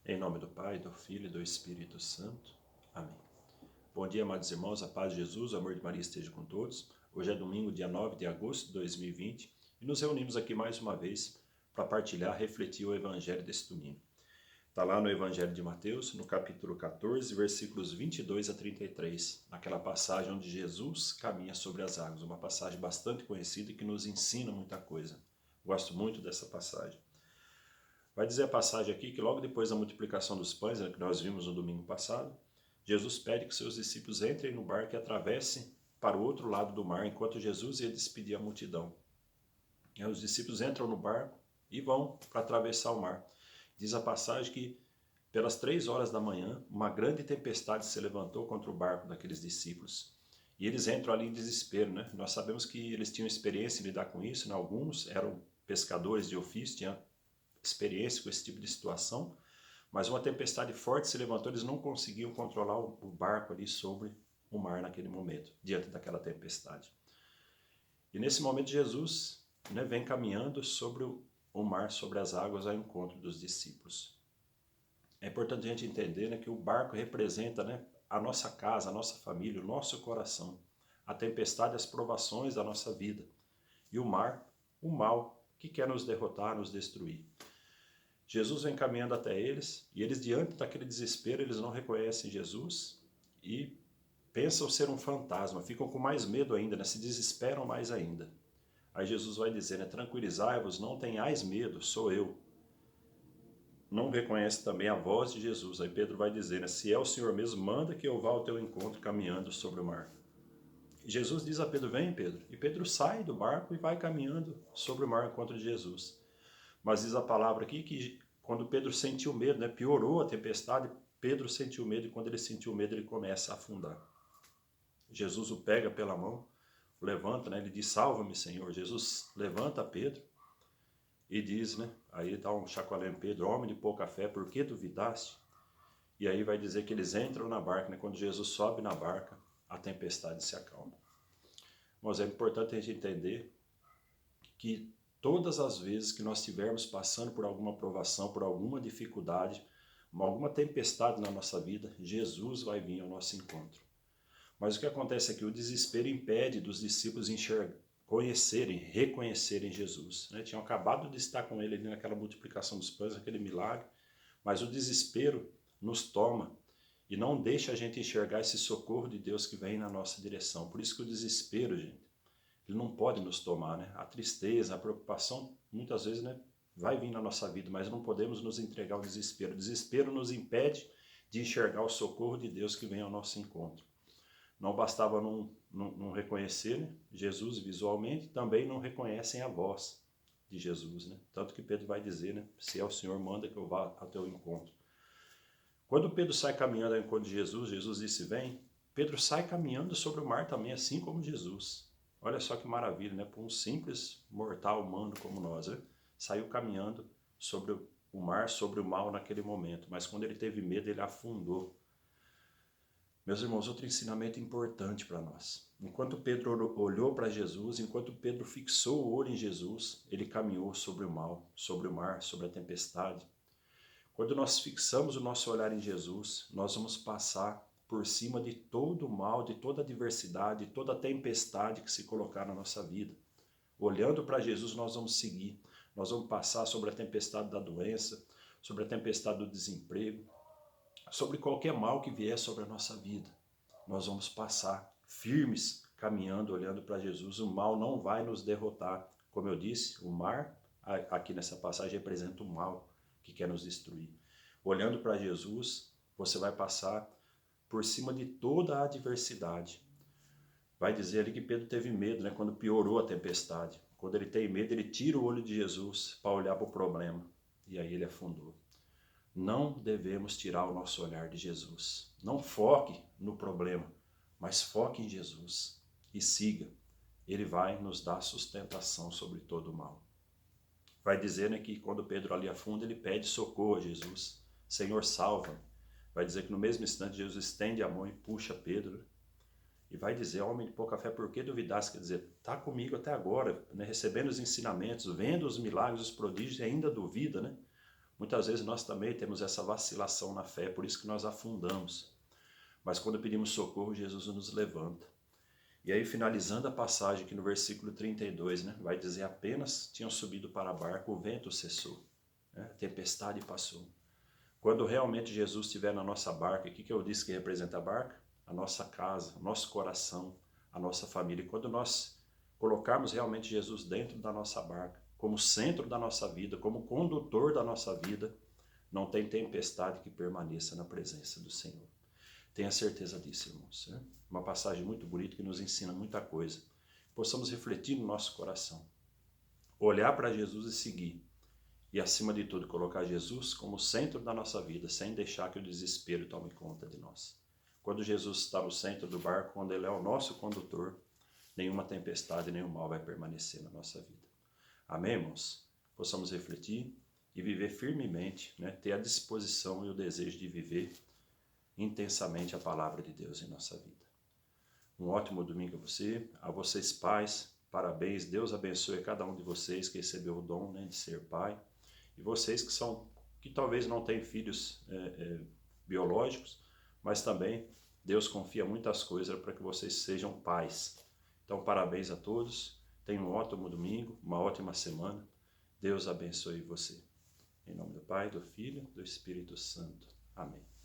Em nome do Pai, do Filho e do Espírito Santo. Amém. Bom dia, amados irmãos, a paz de Jesus, o amor de Maria esteja com todos. Hoje é domingo, dia 9 de agosto de 2020 e nos reunimos aqui mais uma vez para partilhar, refletir o Evangelho desse domingo. Está lá no Evangelho de Mateus, no capítulo 14, versículos 22 a 33, naquela passagem onde Jesus caminha sobre as águas, uma passagem bastante conhecida e que nos ensina muita coisa. Gosto muito dessa passagem. Vai dizer a passagem aqui que logo depois da multiplicação dos pães, que nós vimos no domingo passado, Jesus pede que seus discípulos entrem no barco e atravessem para o outro lado do mar, enquanto Jesus ia despedir a multidão. E os discípulos entram no barco e vão para atravessar o mar. Diz a passagem que pelas 3 horas da manhã, uma grande tempestade se levantou contra o barco daqueles discípulos. E eles entram ali em desespero, né? Nós sabemos que eles tinham experiência em lidar com isso, né? Alguns eram pescadores de ofício, tinham experiência com esse tipo de situação, mas uma tempestade forte se levantou, eles não conseguiam controlar o barco ali sobre o mar naquele momento, diante daquela tempestade. E nesse momento Jesus vem caminhando sobre o mar, sobre as águas, ao encontro dos discípulos. É importante a gente entender que o barco representa a nossa casa, a nossa família, o nosso coração, a tempestade, as provações da nossa vida, e o mar, o mal, que quer nos derrotar, nos destruir. Jesus vem caminhando até eles, e eles, diante daquele desespero, eles não reconhecem Jesus e pensam ser um fantasma, ficam com mais medo ainda, se desesperam mais ainda. Aí Jesus vai dizer, tranquilizai-vos, não tenhais medo, sou eu. Não reconhece também a voz de Jesus. Aí Pedro vai dizer, se é o Senhor mesmo, manda que eu vá ao teu encontro caminhando sobre o mar. E Jesus diz a Pedro, vem Pedro. E Pedro sai do barco e vai caminhando sobre o mar ao encontro de Jesus. Mas diz a palavra aqui que quando Pedro sentiu medo, piorou a tempestade, Pedro sentiu medo e quando ele sentiu medo ele começa a afundar. Jesus o pega pela mão, o levanta, ele diz, salva-me Senhor. Jesus levanta Pedro e diz, aí ele dá um chacoalhão em Pedro, homem de pouca fé, por que duvidaste? E aí vai dizer que eles entram na barca, quando Jesus sobe na barca, a tempestade se acalma. Mas é importante a gente entender que todas as vezes que nós estivermos passando por alguma provação, por alguma dificuldade, alguma tempestade na nossa vida, Jesus vai vir ao nosso encontro. Mas o que acontece é que o desespero impede dos discípulos conhecerem, reconhecerem Jesus. Tinham acabado de estar com ele ali naquela multiplicação dos pães, aquele milagre, mas o desespero nos toma e não deixa a gente enxergar esse socorro de Deus que vem na nossa direção. Por isso que o desespero, gente, ele não pode nos tomar, A tristeza, a preocupação, muitas vezes, vai vir na nossa vida, mas não podemos nos entregar ao desespero. O desespero nos impede de enxergar o socorro de Deus que vem ao nosso encontro. Não bastava não reconhecer Jesus visualmente, também não reconhecem a voz de Jesus, Tanto que Pedro vai dizer, se é o Senhor, manda que eu vá ao teu encontro. Quando Pedro sai caminhando ao encontro de Jesus, Jesus disse, vem, Pedro sai caminhando sobre o mar também, assim como Jesus. Olha só que maravilha, Para um simples mortal humano como nós, saiu caminhando sobre o mar, sobre o mal naquele momento, mas quando ele teve medo, ele afundou. Meus irmãos, outro ensinamento importante para nós. Enquanto Pedro olhou para Jesus, enquanto Pedro fixou o olho em Jesus, ele caminhou sobre o mal, sobre o mar, sobre a tempestade. Quando nós fixamos o nosso olhar em Jesus, nós vamos passar por cima de todo o mal, de toda a adversidade, de toda a tempestade que se colocar na nossa vida. Olhando para Jesus, nós vamos seguir. Nós vamos passar sobre a tempestade da doença, sobre a tempestade do desemprego, sobre qualquer mal que vier sobre a nossa vida. Nós vamos passar firmes, caminhando, olhando para Jesus. O mal não vai nos derrotar. Como eu disse, o mar, aqui nessa passagem, representa o mal que quer nos destruir. Olhando para Jesus, você vai passar por cima de toda a adversidade. Vai dizer ali que Pedro teve medo, quando piorou a tempestade. Quando ele tem medo, ele tira o olho de Jesus para olhar para o problema. E aí ele afundou. Não devemos tirar o nosso olhar de Jesus. Não foque no problema, mas foque em Jesus e siga. Ele vai nos dar sustentação sobre todo o mal. Vai dizer que quando Pedro ali afunda, ele pede socorro a Jesus. Senhor, salva-me. Vai dizer que no mesmo instante Jesus estende a mão e puxa Pedro. E vai dizer, homem de pouca fé, por que duvidaste? Quer dizer, está comigo até agora, recebendo os ensinamentos, vendo os milagres, os prodígios e ainda duvida, Muitas vezes nós também temos essa vacilação na fé, por isso que nós afundamos. Mas quando pedimos socorro, Jesus nos levanta. E aí, finalizando a passagem aqui no versículo 32, né, vai dizer: apenas tinham subido para a barca, o vento cessou, né, a tempestade passou. Quando realmente Jesus estiver na nossa barca, o que eu disse que representa a barca? A nossa casa, o nosso coração, a nossa família. E quando nós colocarmos realmente Jesus dentro da nossa barca, como centro da nossa vida, como condutor da nossa vida, não tem tempestade que permaneça na presença do Senhor. Tenha certeza disso, irmãos. Né? Uma passagem muito bonita que nos ensina muita coisa. Possamos refletir no nosso coração, olhar para Jesus e seguir. E, acima de tudo, colocar Jesus como centro da nossa vida, sem deixar que o desespero tome conta de nós. Quando Jesus está no centro do barco, quando Ele é o nosso condutor, nenhuma tempestade, nenhum mal vai permanecer na nossa vida. Amém, irmãos? Possamos refletir e viver firmemente, né? Ter a disposição e o desejo de viver intensamente a palavra de Deus em nossa vida. Um ótimo domingo a vocês pais, parabéns, Deus abençoe cada um de vocês que recebeu o dom, né, de ser pai, e vocês que talvez não tenham filhos biológicos, mas também Deus confia muitas coisas para que vocês sejam pais. Então, parabéns a todos, tenham um ótimo domingo, uma ótima semana, Deus abençoe você. Em nome do Pai, do Filho, do Espírito Santo. Amém.